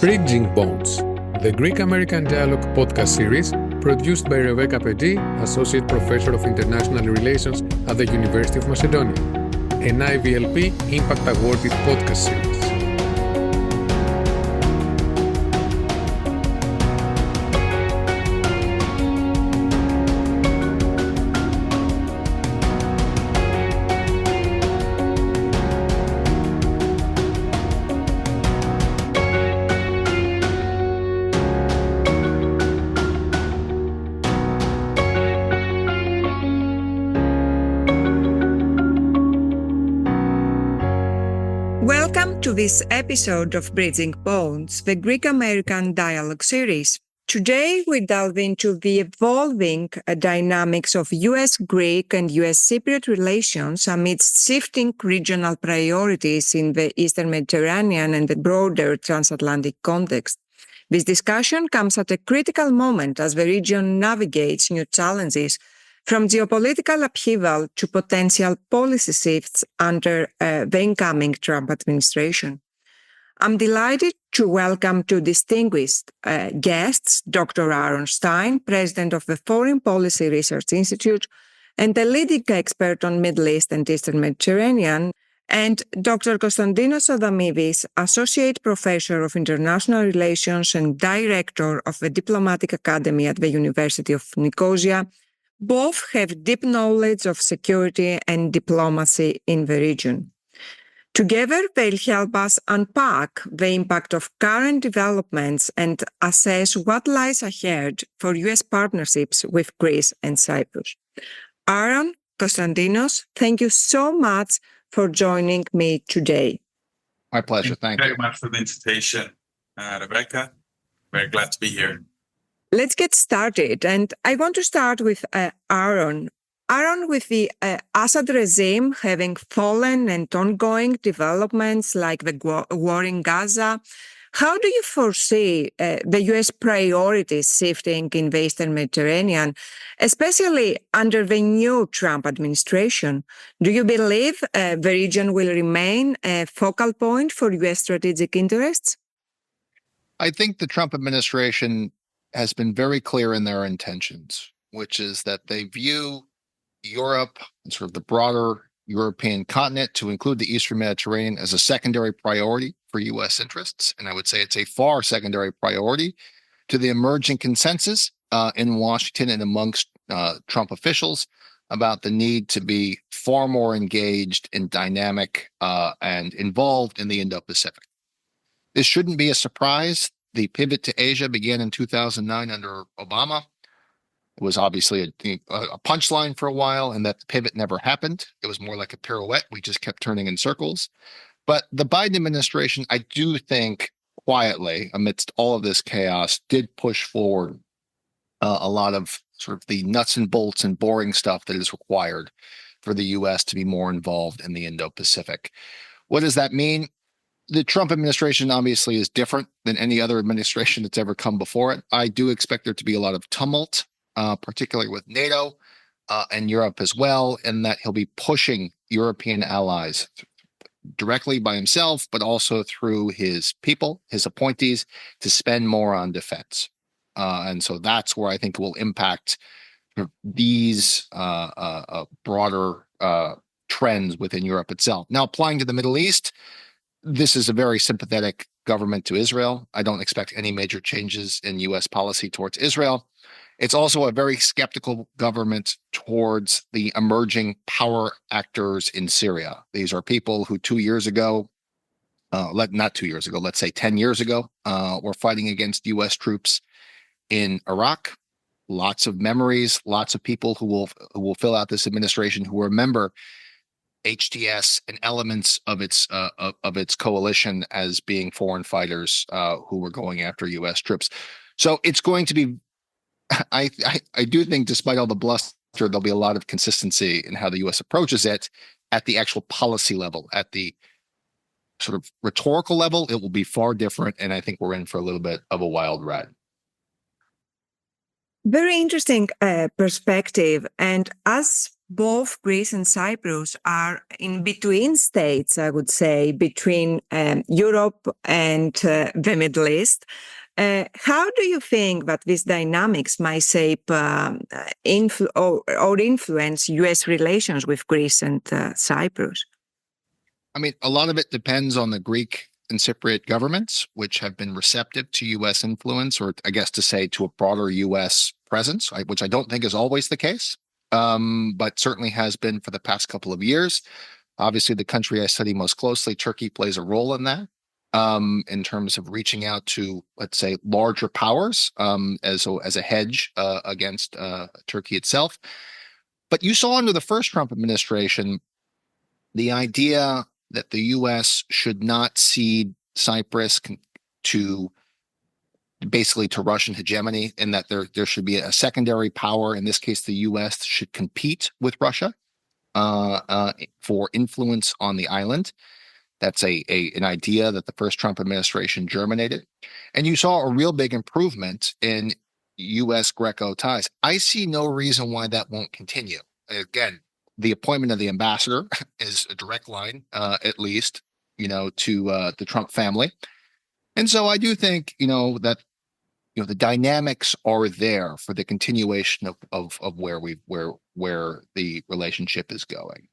Bridging Bonds, the Greek-American Dialogue podcast series produced by Rebecca Petit, Associate Professor of International Relations at the University of Macedonia, an IVLP Impact Awarded podcast series. Welcome to this episode of Bridging Bonds, the Greek-American Dialogue series. Today, we delve into the evolving dynamics of U.S. Greek and U.S. Cypriot relations amidst shifting regional priorities in the Eastern Mediterranean and the broader transatlantic context. This discussion comes at a critical moment as the region navigates new challenges, from geopolitical upheaval to potential policy shifts under the incoming Trump administration. I'm delighted to welcome two distinguished guests, Dr. Aaron Stein, President of the Foreign Policy Research Institute and a leading expert on Middle East and Eastern Mediterranean, and Dr. Constantinos Adamides, Associate Professor of International Relations and Director of the Diplomatic Academy at the University of Nicosia. Both have deep knowledge of security and diplomacy in the region. Together, they'll help us unpack the impact of current developments and assess what lies ahead for U.S. partnerships with Greece and Cyprus. Aaron, Constantinos, thank you so much for joining me today. My pleasure. Thank you very much for the invitation, Rebecca. Very glad to be here. Let's get started. And I want to start with Aaron. Aaron, with the Assad regime having fallen and ongoing developments like the war in Gaza, how do you foresee the U.S. priorities shifting in the Eastern Mediterranean, especially under the new Trump administration? Do you believe the region will remain a focal point for U.S. strategic interests? I think the Trump administration has been very clear in their intentions, which is that they view Europe and sort of the broader European continent, to include the Eastern Mediterranean, as a secondary priority for U.S. interests. And I would say it's a far secondary priority to the emerging consensus in Washington and amongst Trump officials about the need to be far more engaged and dynamic and involved in the Indo-Pacific. This shouldn't be a surprise. The pivot to Asia began in 2009 under Obama. It was obviously a punchline for a while, and that pivot never happened. It was more like a pirouette. We just kept turning in circles. But the Biden administration, I do think, quietly, amidst all of this chaos, did push forward a lot of sort of the nuts and bolts and boring stuff that is required for the U.S. to be more involved in the Indo-Pacific. What does that mean? The Trump administration obviously is different than any other administration that's ever come before it. I do expect there to be a lot of tumult, particularly with NATO and Europe as well, and that he'll be pushing European allies directly by himself, but also through his people, his appointees, to spend more on defense. And so that's where I think it will impact these broader trends within Europe itself. Now, applying to the Middle East, this is a very sympathetic government to Israel. I don't expect any major changes in U.S. policy towards Israel. It's also a very skeptical government towards the emerging power actors in Syria. These are people who 2 years ago, not 2 years ago, let's say 10 years ago, were fighting against U.S. troops in Iraq. Lots of memories, lots of people who will fill out this administration who remember HTS and elements of its coalition as being foreign fighters who were going after U.S. troops. So it's going to be, I do think, despite all the bluster, there'll be a lot of consistency in how the U.S. approaches it at the actual policy level. At the sort of rhetorical level, it will be far different, and I think we're in for a little bit of a wild ride. Very interesting perspective. And as both Greece and Cyprus are in between states, I would say, between Europe and the Middle East. How do you think that these dynamics might shape or influence U.S. relations with Greece and Cyprus? I mean, a lot of it depends on the Greek and Cypriot governments, which have been receptive to U.S. influence, or I guess to say to a broader U.S. presence, which I don't think is always the case, but certainly has been for the past couple of years. Obviously, the country I study most closely, Turkey, plays a role in that, in terms of reaching out to, let's say, larger powers as a hedge against Turkey itself. But you saw under the first Trump administration the idea that the U.S. should not cede Cyprus to basically to Russian hegemony, and that there should be a secondary power. In this case, the U.S. should compete with Russia for influence on the island. That's an idea that the first Trump administration germinated. And you saw a real big improvement in U.S. Greco ties. I see no reason why that won't continue. Again, the appointment of the ambassador is a direct line, at least, to the Trump family. And so I do think, that, the dynamics are there for the continuation of where the relationship is going.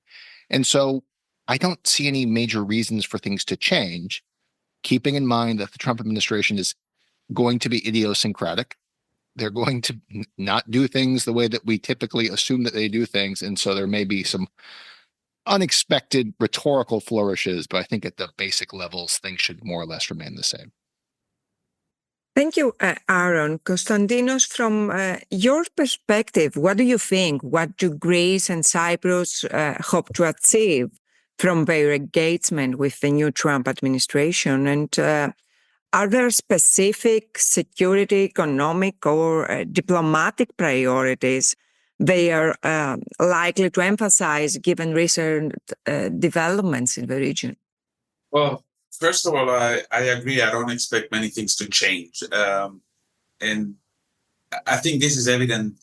And so I don't see any major reasons for things to change, keeping in mind that the Trump administration is going to be idiosyncratic. They're going to not do things the way that we typically assume that they do things. And so there may be some unexpected rhetorical flourishes, but I think at the basic levels, things should more or less remain the same. Thank you, Aaron. Constantinos, from your perspective, what do you think? What do Greece and Cyprus hope to achieve from their engagement with the new Trump administration? And are there specific security, economic, or diplomatic priorities they are likely to emphasize given recent developments in the region? Well, first of all, I agree. I don't expect many things to change. And I think this is evident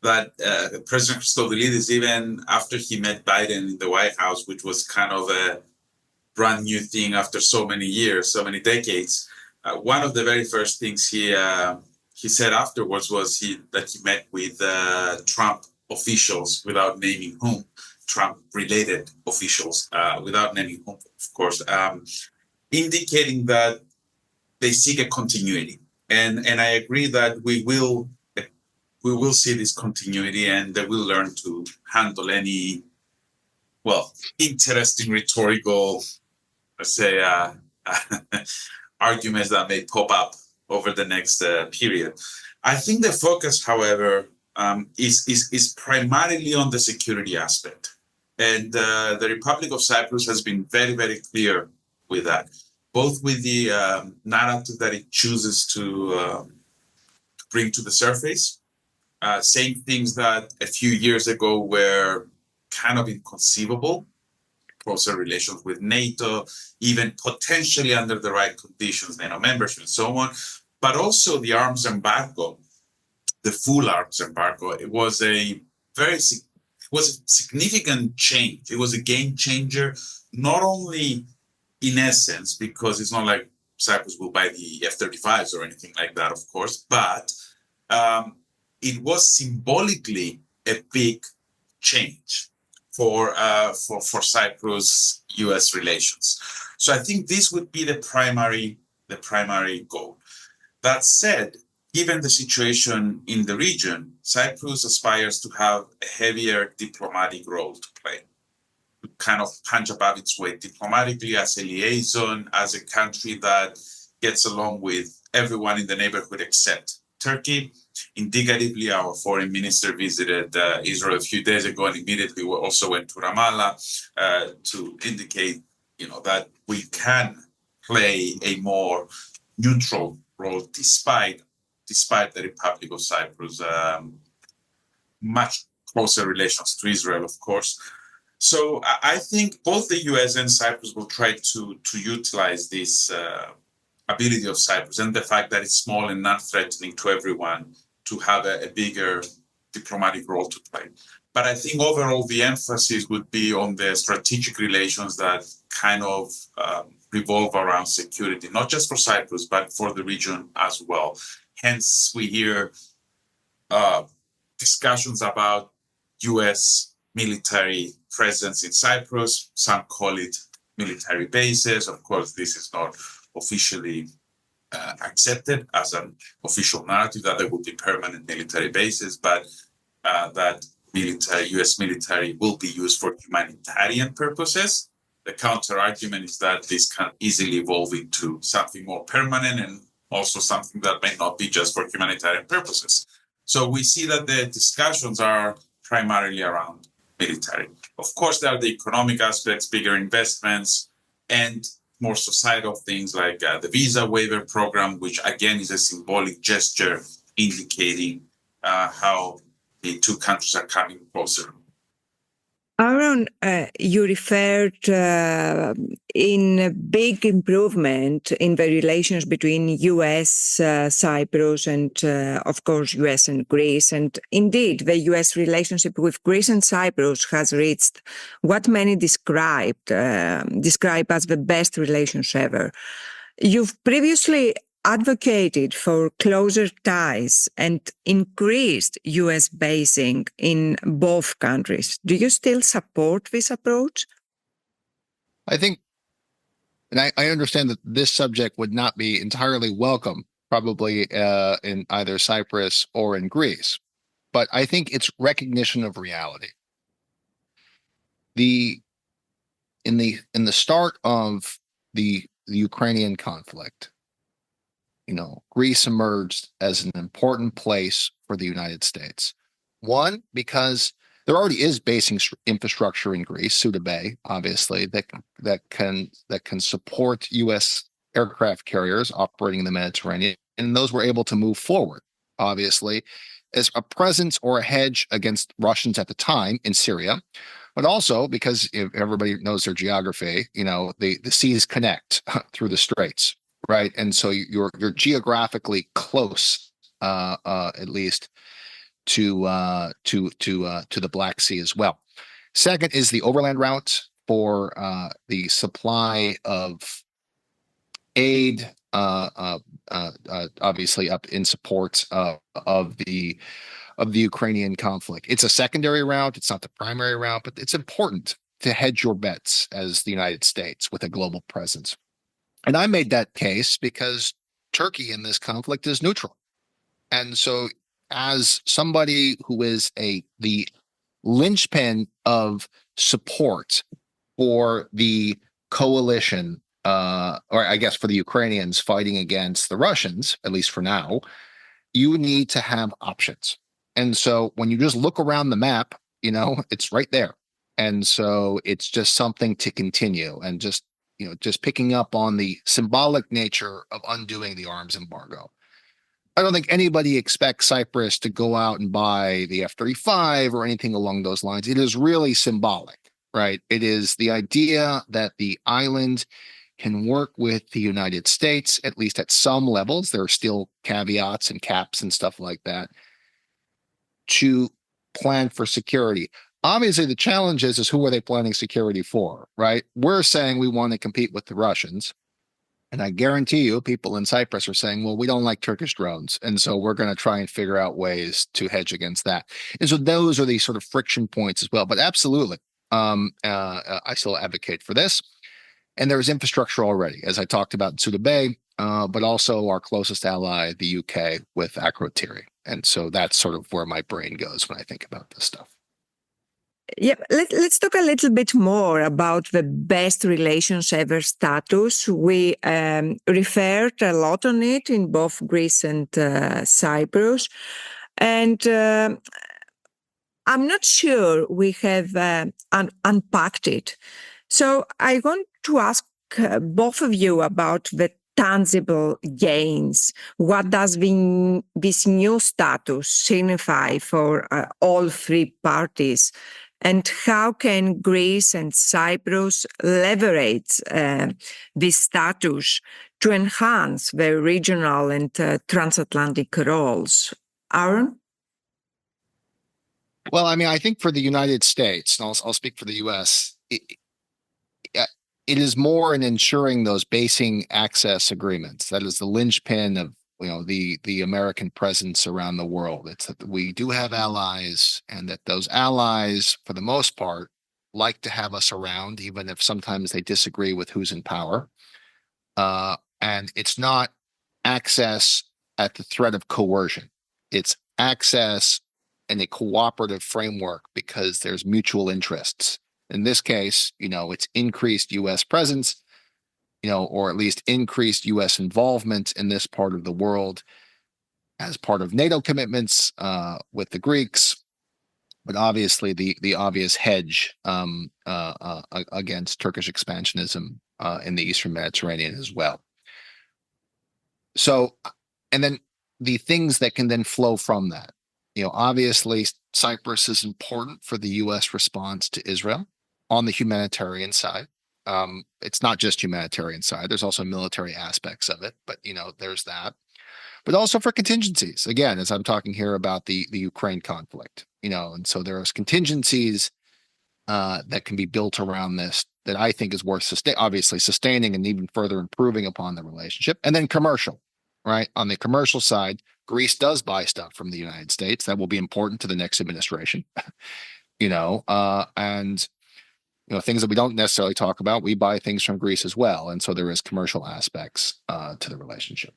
that President Christodoulidis, even after he met Biden in the White House, which was kind of a brand new thing after so many years, so many decades, one of the very first things he said afterwards was that he met with Trump officials without naming whom, Trump-related officials without naming whom, of course, indicating that they seek a continuity. And I agree that we will see this continuity, and they will learn to handle any, interesting rhetorical, let's say, arguments that may pop up over the next period. I think the focus, however, is primarily on the security aspect. And the Republic of Cyprus has been very, very clear with that, both with the narrative that it chooses to bring to the surface, saying things that a few years ago were kind of inconceivable, closer relations with NATO, even potentially under the right conditions, NATO membership and so on, but also the arms embargo, the full arms embargo. It was a significant change. It was a game changer, not only in essence, because it's not like Cyprus will buy the F-35s or anything like that, of course, but it was symbolically a big change for Cyprus-US relations. So I think this would be the primary goal. That said, given the situation in the region, Cyprus aspires to have a heavier diplomatic role to play, to kind of punch above its weight diplomatically as a liaison, as a country that gets along with everyone in the neighborhood except Turkey. Indicatively, our foreign minister visited Israel a few days ago, and immediately we also went to Ramallah to indicate, that we can play a more neutral role despite the Republic of Cyprus' much closer relations to Israel, of course. So I think both the US and Cyprus will try to utilize this ability of Cyprus and the fact that it's small and not threatening to everyone to have a bigger diplomatic role to play. But I think overall the emphasis would be on the strategic relations that kind of revolve around security, not just for Cyprus, but for the region as well. Hence, we hear discussions about U.S. military presence in Cyprus. Some call it military bases. Of course, this is not officially accepted as an official narrative that there would be permanent military bases, but that U.S. military will be used for humanitarian purposes. The counter argument is that this can easily evolve into something more permanent and also something that may not be just for humanitarian purposes. So we see that the discussions are primarily around military. Of course, there are the economic aspects, bigger investments, and more societal things like the visa waiver program, which again is a symbolic gesture indicating how the two countries are coming closer. Aaron, you referred in a big improvement in the relations between U.S., Cyprus, and of course U.S. and Greece. And indeed, the U.S. relationship with Greece and Cyprus has reached what many describe as the best relations ever. You've previously advocated for closer ties and increased U.S. basing in both countries. Do you still support this approach? I think, and I understand that this subject would not be entirely welcome, probably in either Cyprus or in Greece, but I think it's recognition of reality. In the start of the Ukrainian conflict, Greece emerged as an important place for the United States. One, because there already is basing infrastructure in Greece, Suda Bay, obviously, that can support U.S. aircraft carriers operating in the Mediterranean, and those were able to move forward, obviously, as a presence or a hedge against Russians at the time in Syria, but also because if everybody knows their geography, the seas connect through the straits. Right, and so you're geographically close, at least, to the Black Sea as well. Second is the overland route for the supply of aid, obviously up in support of the Ukrainian conflict. It's a secondary route; it's not the primary route, but it's important to hedge your bets as the United States with a global presence. And I made that case because Turkey in this conflict is neutral. And so as somebody who is the linchpin of support for the coalition, or I guess for the Ukrainians fighting against the Russians, at least for now, you need to have options. And so when you just look around the map, it's right there. And so it's just something to continue and just picking up on the symbolic nature of undoing the arms embargo. I don't think anybody expects Cyprus to go out and buy the F-35 or anything along those lines. It is really symbolic, right? It is the idea that the island can work with the United States, at least at some levels. There are still caveats and caps and stuff like that, to plan for security. Obviously, the challenge is who are they planning security for, right? We're saying we want to compete with the Russians. And I guarantee you people in Cyprus are saying, well, we don't like Turkish drones. And so we're going to try and figure out ways to hedge against that. And so those are the sort of friction points as well. But absolutely, I still advocate for this. And there's infrastructure already, as I talked about in Suda Bay, but also our closest ally, the UK, with Akrotiri. And so that's sort of where my brain goes when I think about this stuff. Yeah, let's talk a little bit more about the best relations ever status. We referred a lot on it in both Greece and Cyprus. And I'm not sure we have unpacked it. So I want to ask both of you about the tangible gains. What does this new status signify for all three parties? And how can Greece and Cyprus leverage this status to enhance their regional and transatlantic roles? Aaron? Well, I mean, I think for the United States, and I'll speak for the U.S., it is more in ensuring those basing access agreements. That is the linchpin of the American presence around the world. It's that we do have allies, and that those allies, for the most part, like to have us around, even if sometimes they disagree with who's in power. And it's not access at the threat of coercion. It's access in a cooperative framework because there's mutual interests. In this case, it's increased U.S. presence, or at least increased U.S. involvement in this part of the world as part of NATO commitments with the Greeks, but obviously the obvious hedge against Turkish expansionism in the Eastern Mediterranean as well. So, and then the things that can then flow from that. Obviously, Cyprus is important for the U.S. response to Israel on the humanitarian side. It's not just humanitarian side. There's also military aspects of it, but there's that. But also for contingencies. Again, as I'm talking here about the Ukraine conflict, and so there's contingencies that can be built around this that I think is worth obviously sustaining and even further improving upon the relationship. And then commercial, right? On the commercial side, Greece does buy stuff from the United States. That will be important to the next administration, and things that we don't necessarily talk about, we buy things from Greece as well. And so there is commercial aspects to the relationship.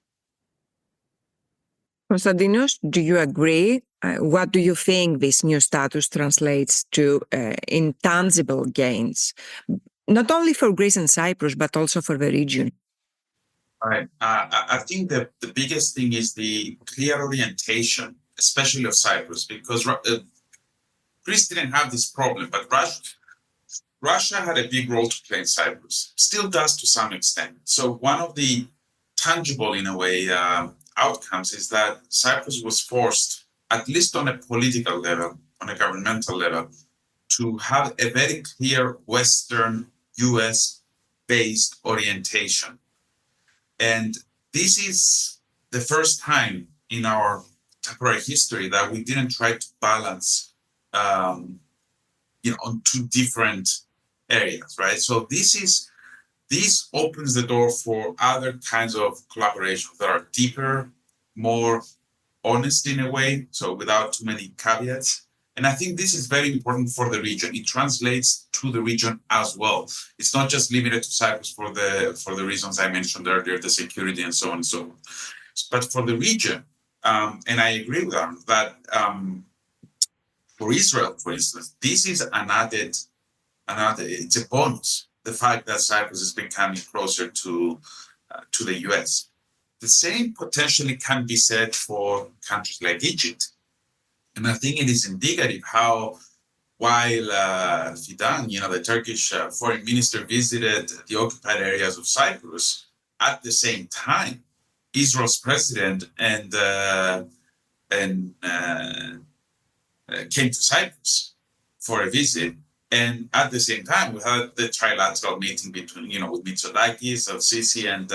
Constantinos, do you agree? What do you think this new status translates to in tangible gains, not only for Greece and Cyprus, but also for the region? Right. I think the biggest thing is the clear orientation, especially of Cyprus, because Greece didn't have this problem, but Russia had a big role to play in Cyprus, still does to some extent. So one of the tangible, in a way, outcomes is that Cyprus was forced, at least on a political level, on a governmental level, to have a very clear Western US-based orientation. And this is the first time in our temporary history that we didn't try to balance, on two different areas, right? So this opens the door for other kinds of collaborations that are deeper, more honest in a way, so without too many caveats. And I think this is very important for the region. It translates to the region as well. It's not just limited to Cyprus for the reasons I mentioned earlier, the security and so on and so on. But for the region, and I agree with them that for Israel, for instance, this is another, it's a bonus. The fact that Cyprus is becoming closer to the US. The same potentially can be said for countries like Egypt. And I think it is indicative how, while Fidan, the Turkish foreign minister, visited the occupied areas of Cyprus, at the same time, Israel's president came to Cyprus for a visit. And at the same time, we had the trilateral meeting between, with Mitsotakis of Sisi and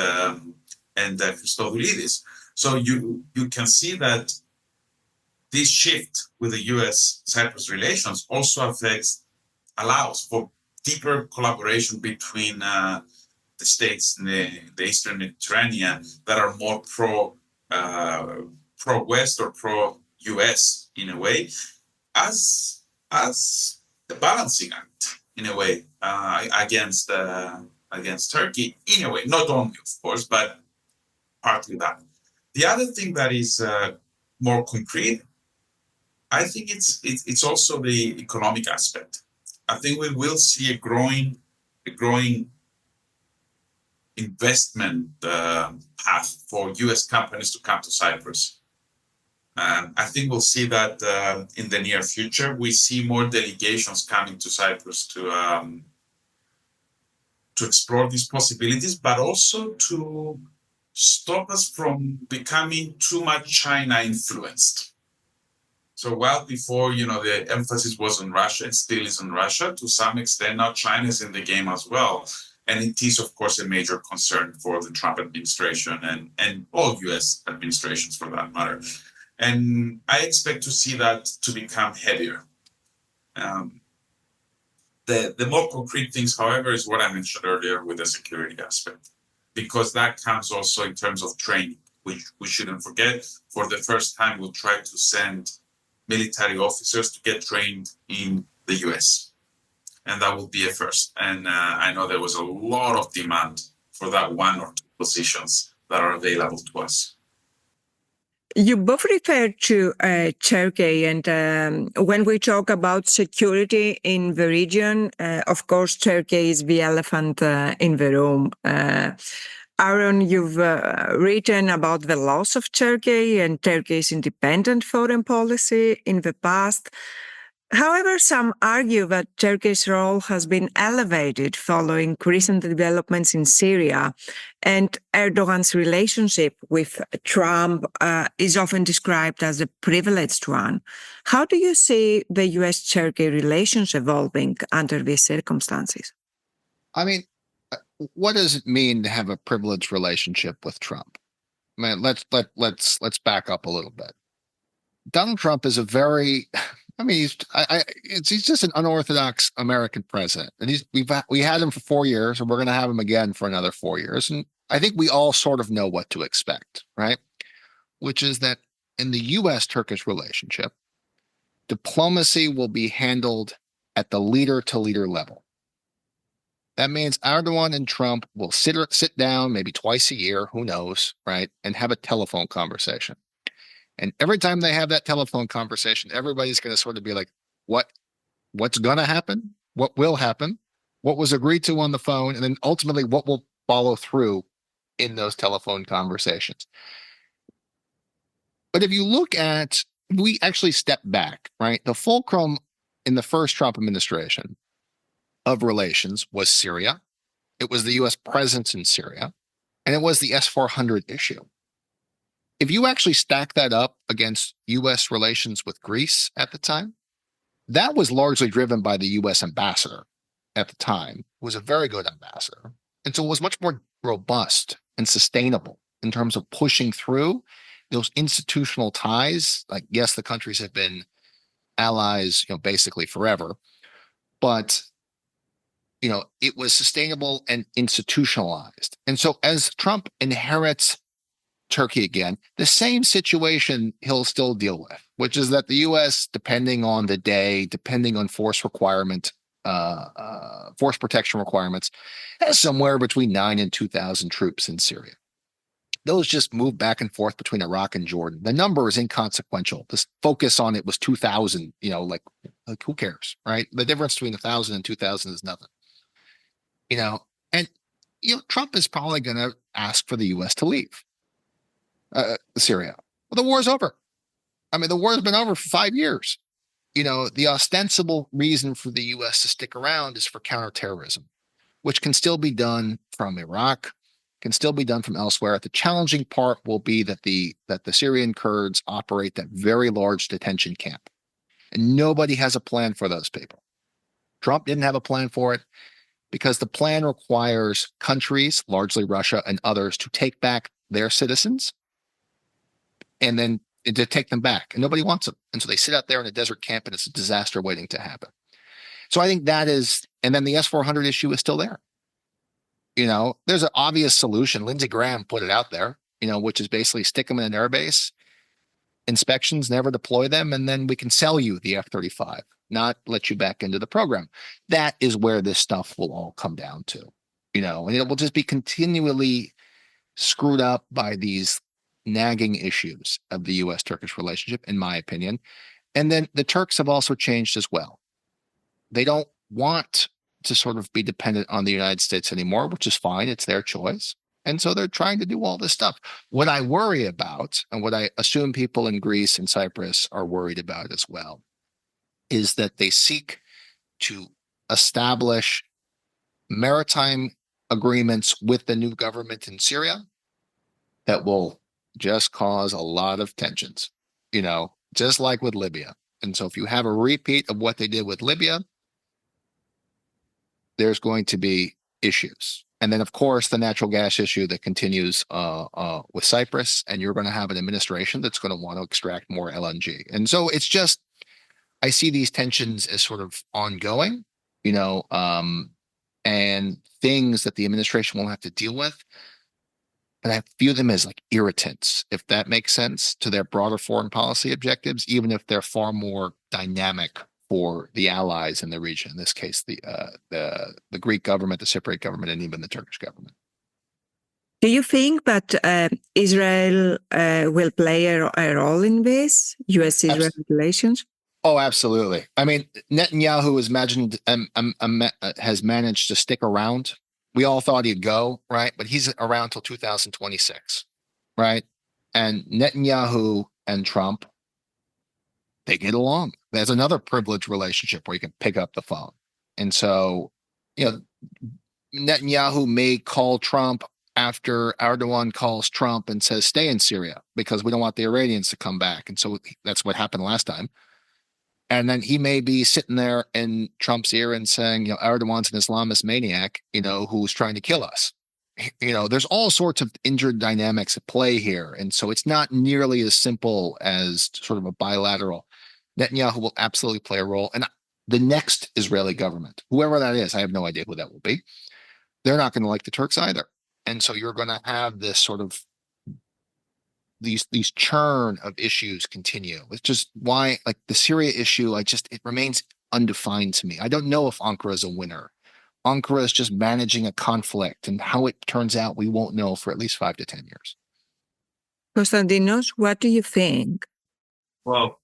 Christodoulidis. So you can see that this shift with the U.S.-Cyprus relations also allows for deeper collaboration between the states in the Eastern Mediterranean that are more pro-West or pro-U.S. in a way, as the balancing act in a way against Turkey in a way, not only of course, but partly that. The other thing that is more concrete, I think it's also the economic aspect. I think we will see a growing investment path for U.S. companies to come to Cyprus. I think we'll see that in the near future. We see more delegations coming to Cyprus to explore these possibilities, but also to stop us from becoming too much China influenced. So while before, the emphasis was on Russia and still is on Russia, to some extent now China is in the game as well. And it is, of course, a major concern for the Trump administration and all U.S. administrations for that matter. And I expect to see that to become heavier The more concrete things, however, is what I mentioned earlier with the security aspect, because that comes also in terms of training, which we shouldn't forget. For the first time, we'll try to send military officers to get trained in the US. And that will be a first. And I know there was a lot of demand for that one or two positions that are available to us. You both referred to Turkey, and when we talk about security in the region, of course, Turkey is the elephant in the room. Aaron, you've written about the loss of Turkey and Turkey's independent foreign policy in the past. However, some argue that Turkey's role has been elevated following recent developments in Syria, and Erdogan's relationship with Trump is often described as a privileged one. How do you see the US-Turkey relations evolving under these circumstances? I mean, what does it mean to have a privileged relationship with Trump? I mean, let's back up a little bit. Donald Trump is a very, I mean, he's just an unorthodox American president, and we had him for 4 years, and we're going to have him again for another 4 years, and I think we all sort of know what to expect, right? Which is that in the U.S.-Turkish relationship, diplomacy will be handled at the leader-to-leader level. That means Erdogan and Trump will sit down maybe twice a year, who knows, right, and have a telephone conversation. And every time they have that telephone conversation, everybody's going to sort of be like, what's going to happen? What will happen? What was agreed to on the phone? And then ultimately, what will follow through in those telephone conversations? But if you look at, we actually step back, right? The fulcrum in the first Trump administration of relations was Syria. It was the U.S. presence in Syria, and it was the S-400 issue. If you actually stack that up against U.S. relations with Greece at the time, that was largely driven by the U.S. ambassador at the time, who was a very good ambassador. And so it was much more robust and sustainable in terms of pushing through those institutional ties. Like, yes, the countries have been allies, basically forever, but it was sustainable and institutionalized. And so as Trump inherits Turkey again, the same situation he'll still deal with, which is that the U.S., depending on the day, depending on force protection requirements, has somewhere between 9,000 and 2,000 troops in Syria. Those just move back and forth between Iraq and Jordan. The number is inconsequential. This focus on it was 2,000, like who cares, right? The difference between 1,000 and 2,000 is nothing. And Trump is probably going to ask for the U.S. to leave Syria. Well, the war's over. I mean, the war's been over for 5 years. The ostensible reason for the U.S. to stick around is for counterterrorism, which can still be done from Iraq, can still be done from elsewhere. The challenging part will be that the Syrian Kurds operate that very large detention camp, and nobody has a plan for those people. Trump didn't have a plan for it because the plan requires countries, largely Russia and others, to take back their citizens and then to take them back. And nobody wants them. And so they sit out there in a desert camp, and it's a disaster waiting to happen. So I think that is, and then the S-400 issue is still there. There's an obvious solution. Lindsey Graham put it out there, which is basically stick them in an airbase, inspections, never deploy them, and then we can sell you the F-35, not let you back into the program. That is where this stuff will all come down to, and it will just be continually screwed up by these nagging issues of the U.S.-Turkish relationship, in my opinion. And then the Turks have also changed as well. They don't want to sort of be dependent on the United States anymore, which is fine. It's their choice. And so they're trying to do all this stuff. What I worry about, and what I assume people in Greece and Cyprus are worried about as well, is that they seek to establish maritime agreements with the new government in Syria that will just cause a lot of tensions, just like with Libya. And so if you have a repeat of what they did with Libya, there's going to be issues. And then, of course, the natural gas issue that continues with Cyprus, and you're going to have an administration that's going to want to extract more LNG. And so it's just, I see these tensions as sort of ongoing, and things that the administration will have to deal with. But I view them as like irritants, if that makes sense, to their broader foreign policy objectives, even if they're far more dynamic for the allies in the region. In this case, the Greek government, the Cypriot government, and even the Turkish government. Do you think that Israel will play a role in this, U.S.-Israel relations? Oh, absolutely. I mean, Netanyahu has managed to stick around. We all thought he'd go, right? But he's around till 2026, right? And Netanyahu and Trump, they get along. There's another privileged relationship where you can pick up the phone. And so, Netanyahu may call Trump after Erdogan calls Trump and says, stay in Syria because we don't want the Iranians to come back. And so that's what happened last time. And then he may be sitting there in Trump's ear and saying, Erdogan's an Islamist maniac, who's trying to kill us. There's all sorts of injured dynamics at play here. And so it's not nearly as simple as sort of a bilateral. Netanyahu will absolutely play a role. And the next Israeli government, whoever that is, I have no idea who that will be. They're not going to like the Turks either. And so you're going to have this sort of these churn of issues continue. It's just why, like the Syria issue, it remains undefined to me. I don't know if Ankara is a winner. Ankara is just managing a conflict, and how it turns out, we won't know for at least 5 to 10 years. Constantinos, what do you think? Well,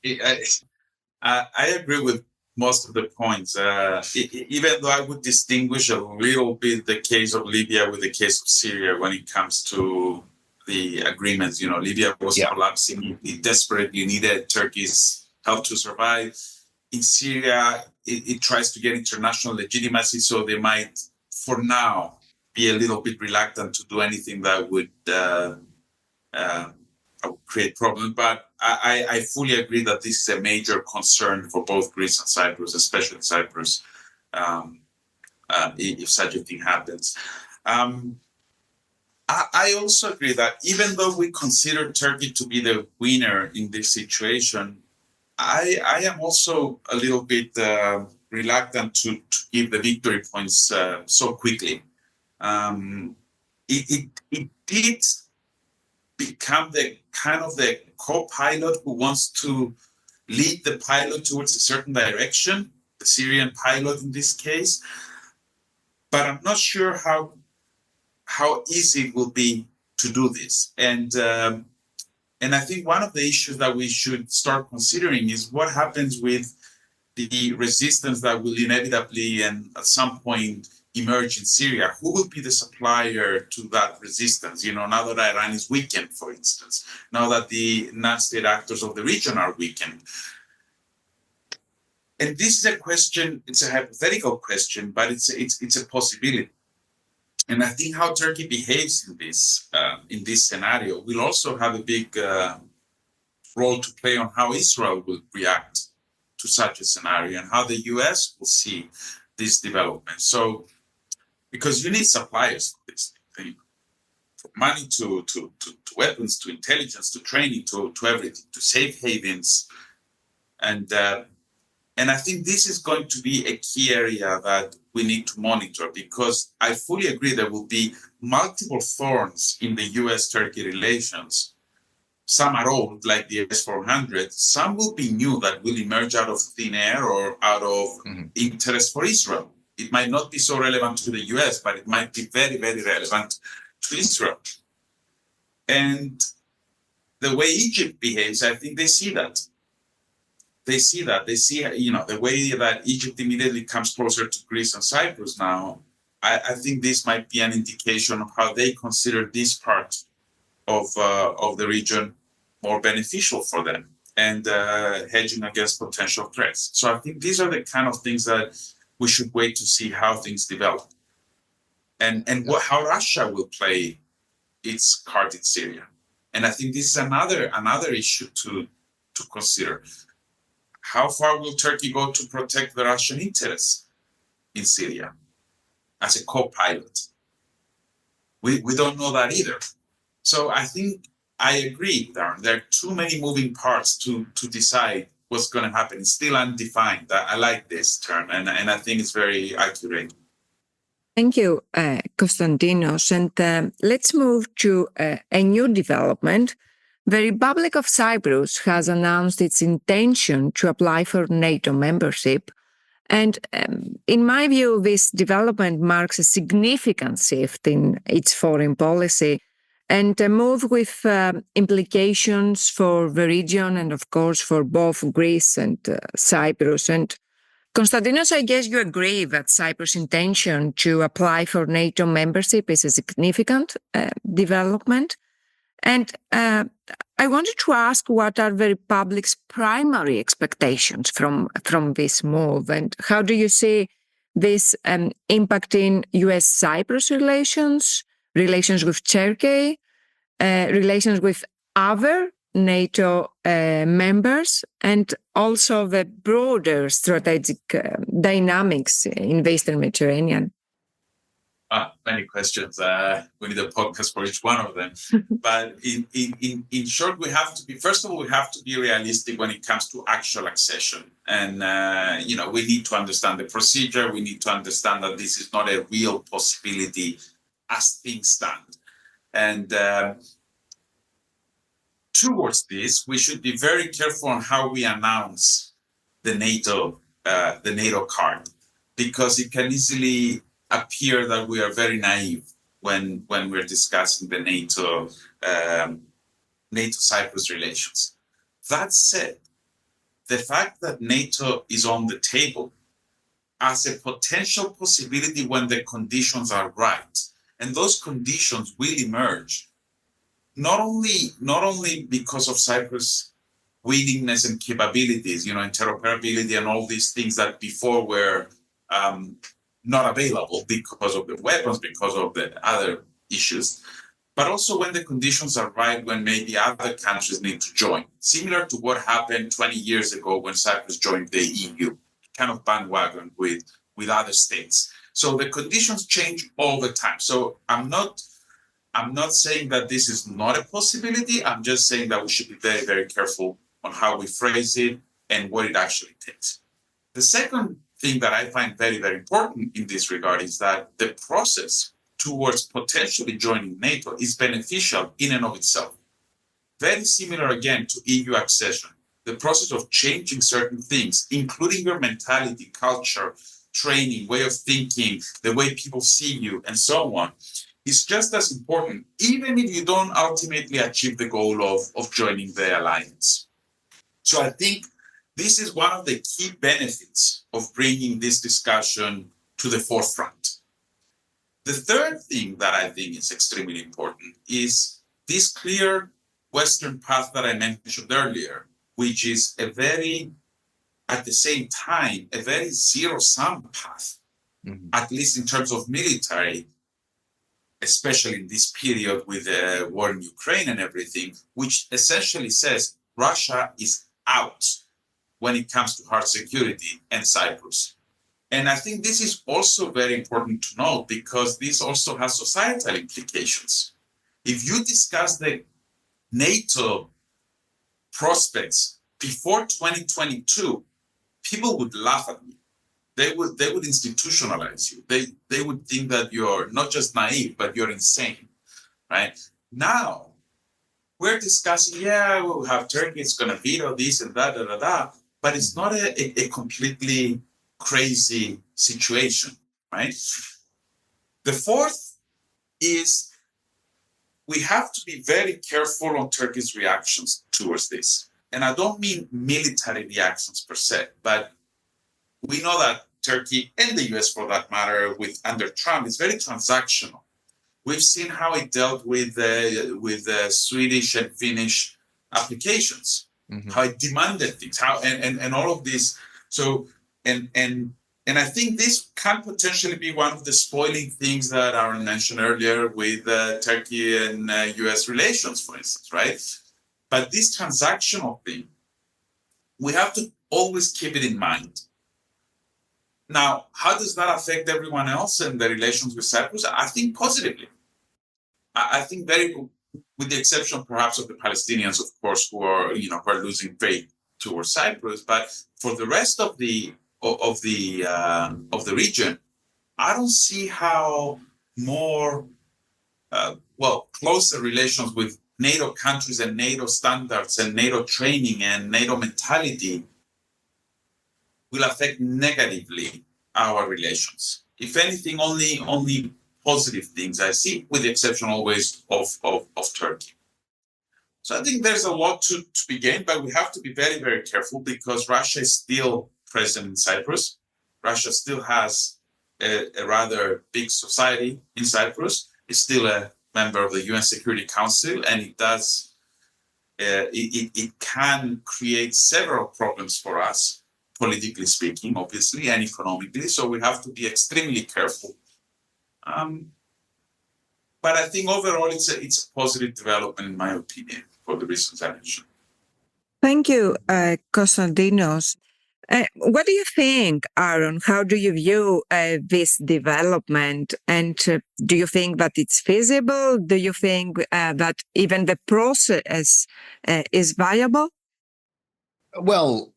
I agree with most of the points. Even though I would distinguish a little bit the case of Libya with the case of Syria when it comes to the agreements. Libya was collapsing. It desperately needed Turkey's help to survive. In Syria, it tries to get international legitimacy, so they might, for now, be a little bit reluctant to do anything that would create problems. But I fully agree that this is a major concern for both Greece and Cyprus, especially Cyprus, if such a thing happens. I also agree that even though we consider Turkey to be the winner in this situation, I am also a little bit reluctant to give the victory points so quickly. It did become the kind of the co-pilot who wants to lead the pilot towards a certain direction, the Syrian pilot in this case. But I'm not sure how easy it will be to do this. And I think one of the issues that we should start considering is what happens with the resistance that will inevitably and at some point emerge in Syria. Who will be the supplier to that resistance? Now that Iran is weakened, for instance, now that the non-state actors of the region are weakened. And this is a question, it's a hypothetical question, but it's a possibility. And I think how Turkey behaves in this scenario will also have a big role to play on how Israel will react to such a scenario and how the U.S. will see this development. So, because you need suppliers for this thing, from money to weapons, to intelligence, to training, to everything, to safe havens, and I think this is going to be a key area that we need to monitor, because I fully agree there will be multiple thorns in the U.S.-Turkey relations. Some are old, like the S-400. Some will be new that will emerge out of thin air or out of interest for Israel. It might not be so relevant to the U.S., but it might be very, very relevant to Israel. And the way Egypt behaves, I think they see that. They see, the way that Egypt immediately comes closer to Greece and Cyprus now. I think this might be an indication of how they consider this part of the region more beneficial for them and hedging against potential threats. So I think these are the kind of things that we should wait to see how things develop, and how Russia will play its card in Syria. And I think this is another issue to consider. How far will Turkey go to protect the Russian interests in Syria as a co-pilot? We don't know that either. So I think I agree, Darren. There are too many moving parts to decide what's going to happen. It's still undefined. I like this term, and I think it's very accurate. Thank you, Constantinos. And let's move to a new development. The Republic of Cyprus has announced its intention to apply for NATO membership. And in my view, this development marks a significant shift in its foreign policy and a move with implications for the region and, of course, for both Greece and Cyprus. And Constantinos, I guess you agree that Cyprus' intention to apply for NATO membership is a significant development. And I wanted to ask, what are the Republic's primary expectations from this move? And how do you see this impacting U.S.-Cyprus relations with Turkey, relations with other NATO members, and also the broader strategic dynamics in the Eastern Mediterranean? Many questions. We need a podcast for each one of them. But in short, first of all, we have to be realistic when it comes to actual accession. And, we need to understand the procedure. We need to understand that this is not a real possibility as things stand. And towards this, we should be very careful on how we announce the NATO card, because it can easily appear that we are very naive when we're discussing the NATO-Cyprus relations. That said, the fact that NATO is on the table as a potential possibility when the conditions are right, and those conditions will emerge, not only because of Cyprus' willingness and capabilities, interoperability and all these things that before were not available because of the weapons, because of the other issues, but also when the conditions are right, when maybe other countries need to join. Similar to what happened 20 years ago when Cyprus joined the EU, kind of bandwagon with other states. So the conditions change all the time. So I'm not saying that this is not a possibility. I'm just saying that we should be very, very careful on how we phrase it and what it actually takes. The second thing that I find very, very important in this regard is that the process towards potentially joining NATO is beneficial in and of itself. Very similar, again, to EU accession. The process of changing certain things, including your mentality, culture, training, way of thinking, the way people see you, and so on, is just as important, even if you don't ultimately achieve the goal of joining the alliance. So I think this is one of the key benefits of bringing this discussion to the forefront. The third thing that I think is extremely important is this clear Western path that I mentioned earlier, which is at the same time, a very zero-sum path, at least in terms of military, especially in this period with the war in Ukraine and everything, which essentially says Russia is out when it comes to hard security and Cyprus. And I think this is also very important to note, because this also has societal implications. If you discuss the NATO prospects before 2022, people would laugh at you. They would institutionalize you. They would think that you're not just naive, but you're insane, right? Now, we're discussing, we'll have Turkey, it's going to veto this and that, but it's not a completely crazy situation, right? The fourth is we have to be very careful on Turkey's reactions towards this. And I don't mean military reactions per se, but we know that Turkey and the US, for that matter, under Trump, is very transactional. We've seen how it dealt with Swedish and Finnish applications, how it demanded things, and all of this. So and I think this can potentially be one of the spoiling things that Aaron mentioned earlier with Turkey and US relations, for instance, right? But this transactional thing, we have to always keep it in mind. Now, how does that affect everyone else and the relations with Cyprus? I think positively. I think with the exception perhaps of the Palestinians, of course, who are losing faith towards Cyprus. But for the rest of the region, I don't see how more closer relations with NATO countries and NATO standards and NATO training and NATO mentality will affect negatively our relations. If anything, only positive things I see, with the exception always of Turkey. So I think there's a lot to be gained, but we have to be very, very careful because Russia is still present in Cyprus. Russia still has a rather big society in Cyprus. It's still a member of the UN Security Council, and it can create several problems for us, politically speaking, obviously, and economically. So we have to be extremely careful. But I think overall it's a positive development, in my opinion, for the reasons I mentioned. Thank you, Constantinos. What do you think, Aaron? How do you view this development? And do you think that it's feasible? Do you think that even the process is viable? Well,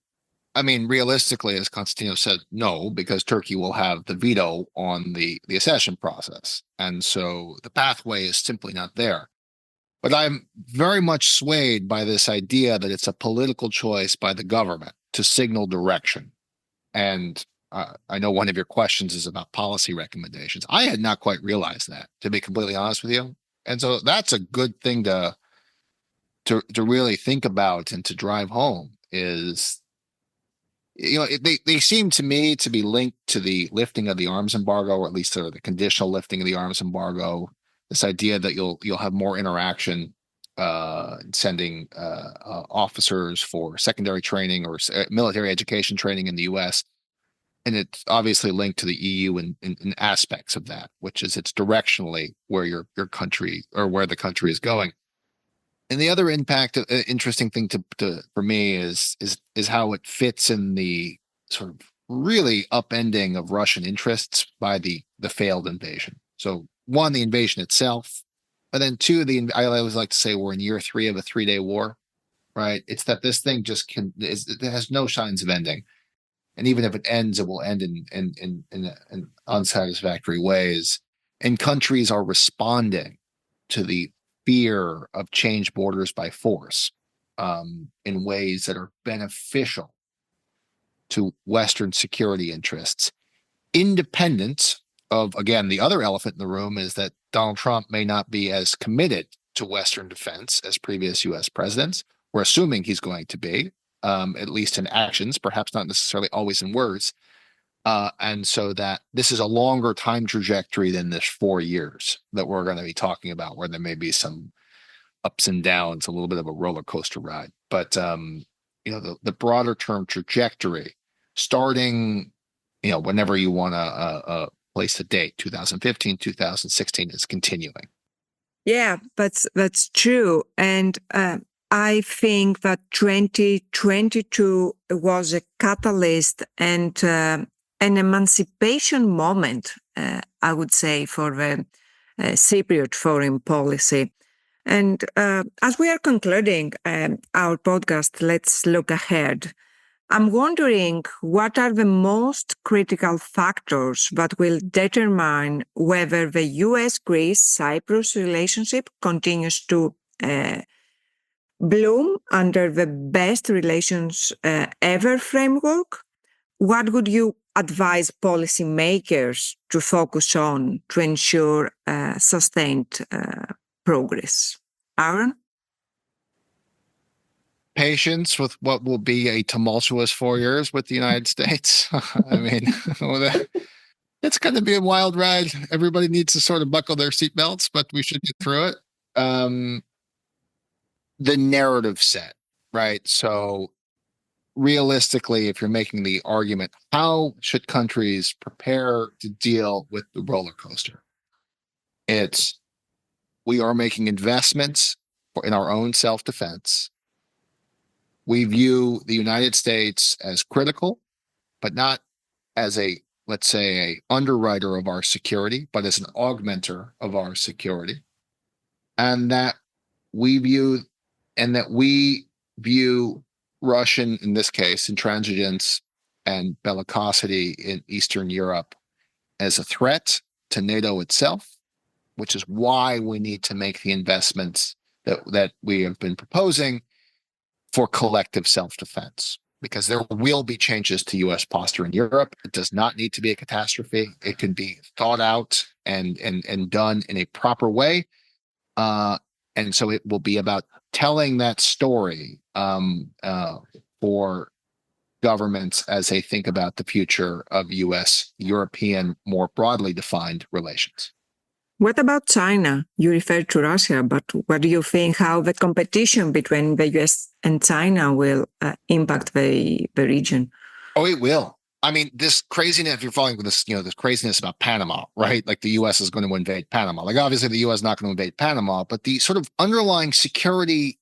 I mean, realistically, as Constantinos said, no, because Turkey will have the veto on the accession process. And so the pathway is simply not there. But I'm very much swayed by this idea that it's a political choice by the government to signal direction. And I know one of your questions is about policy recommendations. I had not quite realized that, to be completely honest with you. And so that's a good thing to really think about and to drive home is, they seem to me to be linked to the lifting of the arms embargo, or at least the conditional lifting of the arms embargo. This idea that you'll have more interaction, sending officers for secondary training or military education training in the U.S. And it's obviously linked to the EU in aspects of that, which is it's directionally where your country or where the country is going. And the other interesting thing for me is how it fits in the sort of really upending of Russian interests by the failed invasion. So one, the invasion itself, but then two, I always like to say we're in year 3 of a 3-day war, right? It's that this thing just it has no signs of ending. And even if it ends, it will end in unsatisfactory ways. And countries are responding to the fear of change borders by force in ways that are beneficial to Western security interests, independent of, again, the other elephant in the room is that Donald Trump may not be as committed to Western defense as previous U.S. presidents. We're assuming he's going to be, at least in actions, perhaps not necessarily always in words. And so that this is a longer time trajectory than this 4 years that we're going to be talking about, where there may be some ups and downs, a little bit of a roller coaster ride. But, the broader term trajectory, starting, whenever you want to place a date, 2015, 2016 is continuing. Yeah, that's true. And I think that 2022 was a catalyst and an emancipation moment, I would say, for the Cypriot foreign policy. And as we are concluding our podcast, let's look ahead. I'm wondering what are the most critical factors that will determine whether the U.S. Greece-Cyprus relationship continues to bloom under the best relations ever framework? What would you advise policymakers to focus on to ensure sustained progress? Aaron? Patience with what will be a tumultuous 4 years with the United States. I mean, it's going to be a wild ride. Everybody needs to sort of buckle their seatbelts, but we should get through it. The narrative set, right? So realistically, if you're making the argument, how should countries prepare to deal with the roller coaster? We are making investments in our own self-defense. We view the United States as critical, but not as let's say, a underwriter of our security, but as an augmenter of our security. And that we view Russian, in this case, intransigence and bellicosity in Eastern Europe as a threat to NATO itself, which is why we need to make the investments that we have been proposing for collective self-defense, because there will be changes to U.S. posture in Europe. It does not need to be a catastrophe. It can be thought out and done in a proper way. And so it will be about telling that story for governments as they think about the future of U.S.-European, more broadly defined relations. What about China? You referred to Russia, but what do you think how the competition between the US and China will impact the region? Oh, it will. I mean, this craziness, if you're following this, this craziness about Panama, right? Like the U.S. is going to invade Panama. Like obviously the U.S. is not going to invade Panama, but the sort of underlying security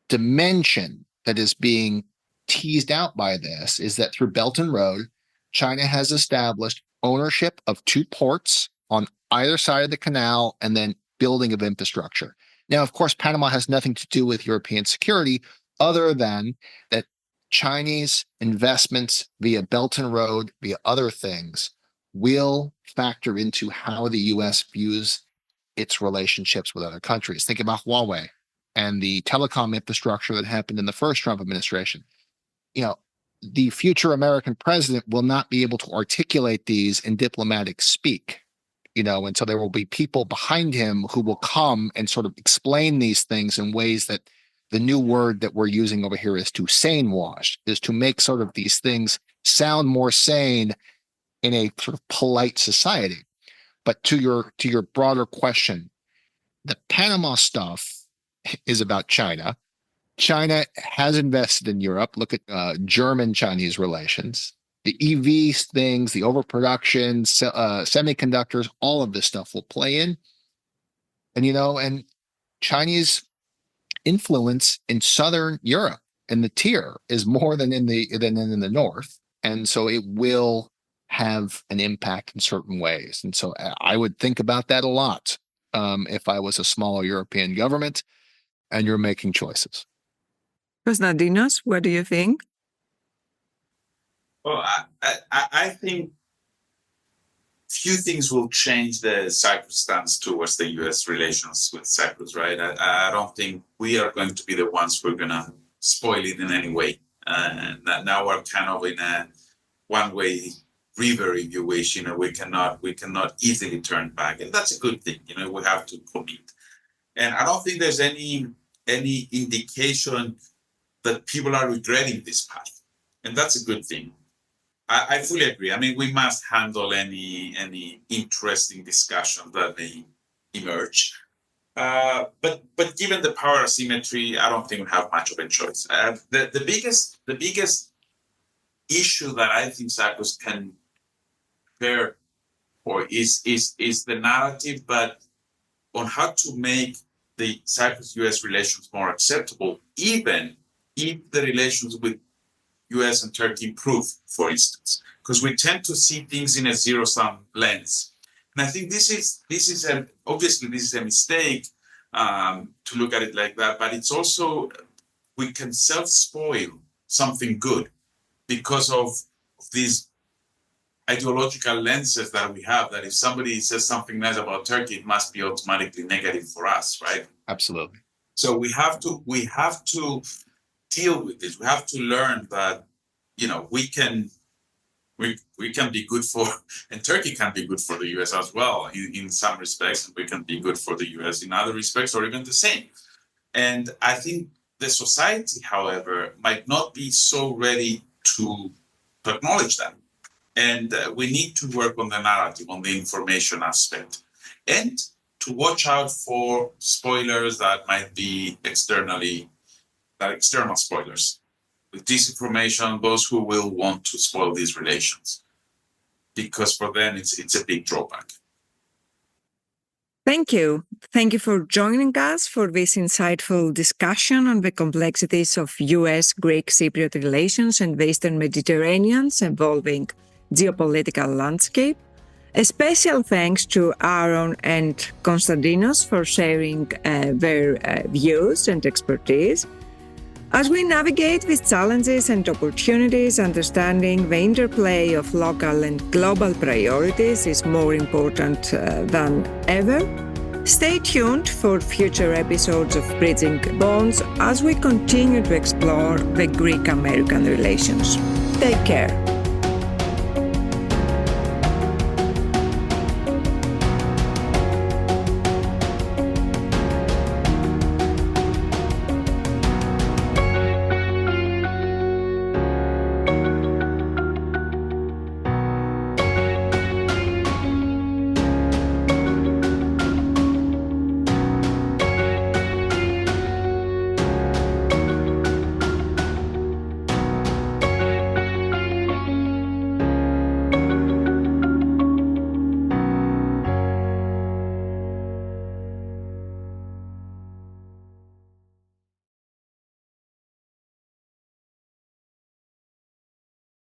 dimension that is being teased out by this is that through Belt and Road, China has established ownership of 2 ports on either side of the canal and then building of infrastructure. Now, of course, Panama has nothing to do with European security other than that Chinese investments via Belt and Road, via other things, will factor into how the U.S. views its relationships with other countries. Think about Huawei and the telecom infrastructure that happened in the first Trump administration. The future American president will not be able to articulate these in diplomatic speak. And so there will be people behind him who will come and sort of explain these things in ways that the new word that we're using over here is to sane wash, is to make sort of these things sound more sane in a sort of polite society. But to your broader question, the Panama stuff is about China. China has invested in Europe. Look at German-Chinese relations. The EV things, the overproduction, semiconductors, all of this stuff will play in. And Chinese influence in Southern Europe and the tier is more than in the North. And so it will have an impact in certain ways. And so I would think about that a lot if I was a smaller European government and you're making choices. Constantinos, what do you think? Well, I think few things will change the Cyprus stance towards the U.S. relations with Cyprus, right? I don't think we are going to be the ones who are going to spoil it in any way. Now we're kind of in a one-way river, if you wish. We cannot easily turn back, and that's a good thing. We have to commit, and I don't think there's any indication that people are regretting this path, and that's a good thing. I fully agree. I mean, we must handle any interesting discussion that may emerge. But given the power asymmetry, I don't think we have much of a choice. The biggest issue that I think Cyprus can prepare for is the narrative, but on how to make the Cyprus-US relations more acceptable, even if the relations with US and Turkey improve, for instance, because we tend to see things in a zero-sum lens. And I think this is obviously a mistake to look at it like that, but it's also, we can self-spoil something good because of these ideological lenses that we have, that if somebody says something nice about Turkey, it must be automatically negative for us, right? Absolutely. So we have to deal with this. We have to learn that, we can be good for, and Turkey can be good for the US as well in some respects, and we can be good for the US in other respects, or even the same. And I think the society, however, might not be so ready to acknowledge that. And we need to work on the narrative, on the information aspect, and to watch out for spoilers that might be external spoilers. With disinformation, those who will want to spoil these relations, because for them it's a big drawback. Thank you. Thank you for joining us for this insightful discussion on the complexities of U.S. Greek-Cypriot relations and the Eastern Mediterranean's evolving geopolitical landscape. A special thanks to Aaron and Constantinos for sharing their views and expertise. As we navigate these challenges and opportunities, understanding the interplay of local and global priorities is more important than ever. Stay tuned for future episodes of Bridging Bonds as we continue to explore the Greek-American relations. Take care.